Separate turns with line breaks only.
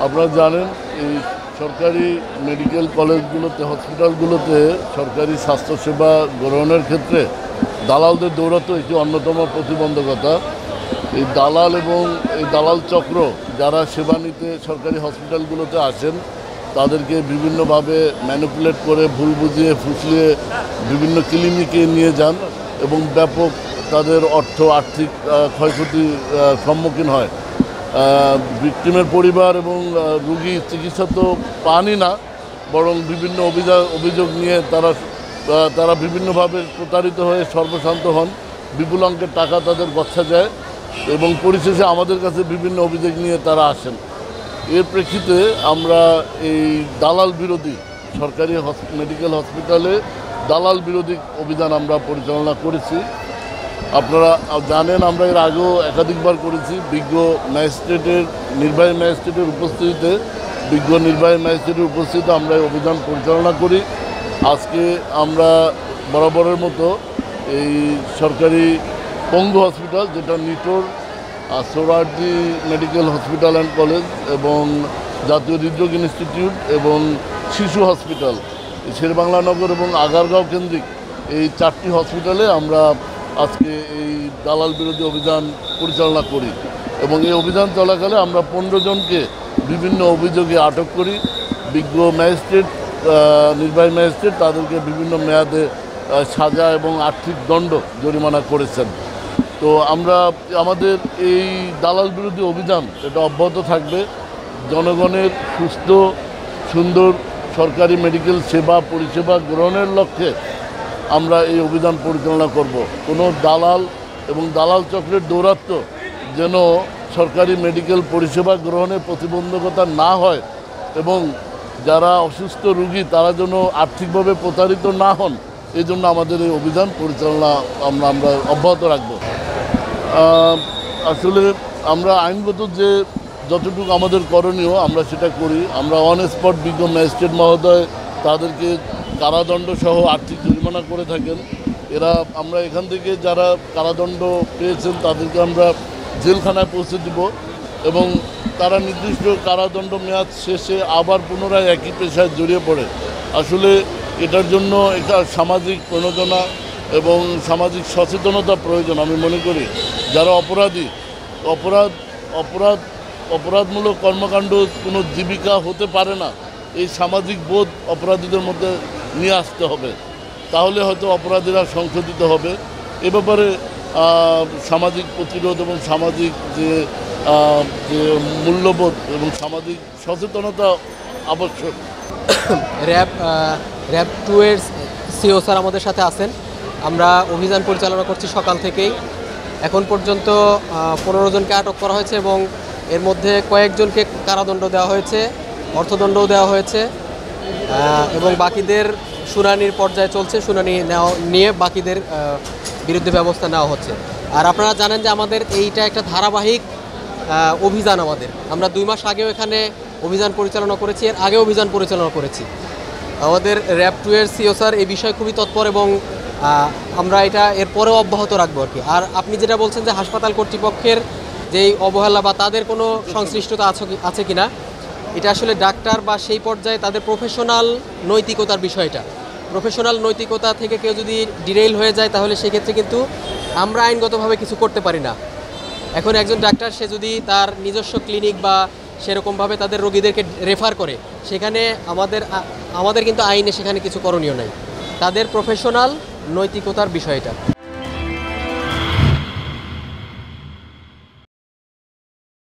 আপনারা জানেন এই সরকারি মেডিকেল কলেজগুলোতে হসপিটালগুলোতে সরকারি স্বাস্থ্যসেবা গ্রহণের ক্ষেত্রে দালালদের দৌরাত্ম্য একটি অন্যতম প্রতিবন্ধকতা। এই দালাল এবং এই দালাল চক্র যারা সেবা নিতে সরকারি হসপিটালগুলোতে আসেন তাদেরকে বিভিন্নভাবে ম্যানিপুলেট করে ভুল বুঝিয়ে ফুসলিয়ে বিভিন্ন ক্লিনিকে নিয়ে যান এবং ব্যাপক তাদের আর্থিক ক্ষয়ক্ষতির সম্মুখীন হয়। ভিকটিমের পরিবার এবং রুগী চিকিৎসা তো পানই না, বরং বিভিন্ন অভিযোগ নিয়ে তারা বিভিন্নভাবে প্রতারিত হয়ে সর্বশান্ত হন। বিপুল অঙ্কের টাকা তাদের গচ্ছা যায় এবং পরিশেষে আমাদের কাছে বিভিন্ন অভিযোগ নিয়ে তারা আসেন। এর প্রেক্ষিতে আমরা এই দালাল বিরোধী সরকারি মেডিকেল হসপিটালে দালাল বিরোধী অভিযান আমরা পরিচালনা করেছি। আপনারা জানেন আমরা এর আগেও একাধিকবার করেছি। নির্বাহী ম্যাজিস্ট্রেটের উপস্থিতিতে আমরা এই অভিযান পরিচালনা করি। আজকে আমরা বরাবরের মতো এই সরকারি পঙ্গু হসপিটাল, যেটা NITOR Suhrawardy medical hospital and college এবং জাতীয় হৃদরোগ ইনস্টিটিউট এবং শিশু হসপিটাল, শেরেবাংলানগর এবং আগারগাঁও কেন্দ্রিক এই 4টি হসপিটালে আমরা আজকে এই দালাল বিরোধী অভিযান পরিচালনা করি এবং এই অভিযান চলাকালে আমরা 15 জনকে বিভিন্ন অভিযোগে আটক করি। নির্বাহী ম্যাজিস্ট্রেট তাদেরকে বিভিন্ন মেয়াদে সাজা এবং আর্থিক দণ্ড জরিমানা করেছেন। তো আমাদের এই দালাল বিরোধী অভিযান এটা অব্যাহত থাকবে। জনগণের সুস্থ সুন্দর সরকারি মেডিকেল পরিষেবা গ্রহণের লক্ষ্যে আমরা এই অভিযান পরিচালনা করব। কোনো দালাল এবং দালাল চক্রের দৌরাত্ম্য যেন সরকারি মেডিকেল পরিষেবা গ্রহণে প্রতিবন্ধকতা না হয় এবং যারা অসুস্থ রোগী তারা যেন আর্থিকভাবে প্রতারিত না হন, এই জন্য আমাদের এই অভিযান পরিচালনা আমরা অব্যাহত রাখব। আসলে আমরা আইনগত যে যতটুকু আমাদের করণীয় আমরা সেটা করি। আমরা অন স্পট বিজ্ঞ ম্যাজিস্ট্রেট মহোদয় তাদেরকে কারাদণ্ড সহ আর্থিক জরিমানা করে থাকেন। আমরা এখান থেকে যারা কারাদণ্ড পেয়েছেন তাদেরকে আমরা জেলখানায় পৌঁছে দিব এবং তারা নির্দিষ্ট কারাদণ্ড মেয়াদ শেষে আবার পুনরায় একই পেশায় জড়িয়ে পড়ে। আসলে এটার জন্য একটা সামাজিক প্রণোদনা এবং সামাজিক সচেতনতা প্রয়োজন। আমি মনে করি যারা অপরাধমূলক কর্মকাণ্ড কোনো জীবিকা হতে পারে না, এই সামাজিক বোধ অপরাধীদের মধ্যে নিয়ে আসতে হবে, তাহলে হয়তো অপরাধীরা সংশোধিত হবে। এ ব্যাপারে সামাজিক প্রতিরোধ এবং সামাজিক যে মূল্যবোধ এবং সামাজিক সচেতনতা আবশ্যক।
র্যাব 2 এর সিও স্যার আমাদের সাথে আছেন। আমরা অভিযান পরিচালনা করছি সকাল থেকেই। এখন পর্যন্ত 15 জনকে আটক করা হয়েছে এবং এর মধ্যে কয়েকজনকে কারাদণ্ড দেওয়া হয়েছে, অর্থদণ্ডও দেওয়া হয়েছে এবং বাকিদের শুনানির পর্যায়ে চলছে। শুনানি নিয়ে বাকিদের বিরুদ্ধে ব্যবস্থা নেওয়া হচ্ছে। আর আপনারা জানেন যে আমাদের এইটা একটা ধারাবাহিক অভিযান। আমরা 2 মাস আগেও এখানে অভিযান পরিচালনা করেছি, এর আগে অভিযান পরিচালনা করেছি। আমাদের র্যাব 2 এর সিও স্যার এই বিষয়ে খুবই তৎপর এবং আমরা এটা এরপরেও অব্যাহত রাখবো আর কি। আর আপনি যেটা বলছেন যে হাসপাতাল কর্তৃপক্ষের যেই অবহেলা বা তাদের কোনো সংশ্লিষ্টতা আছে কিনা, এটা আসলে ডাক্তার বা সেই পর্যায়ে তাদের প্রফেশনাল নৈতিকতার বিষয়টা। প্রফেশনাল নৈতিকতা থেকে কেউ যদি ডিরেইল হয়ে যায় তাহলে সেক্ষেত্রে কিন্তু আমরা আইনগতভাবে কিছু করতে পারি না। এখন একজন ডাক্তার সে যদি তার নিজস্ব ক্লিনিক বা সেরকমভাবে তাদের রোগীদেরকে রেফার করে, সেখানে আমাদের কিন্তু আইনে সেখানে কিছু করণীয় নাই। তাদের প্রফেশনাল নৈতিকতার বিষয়টা।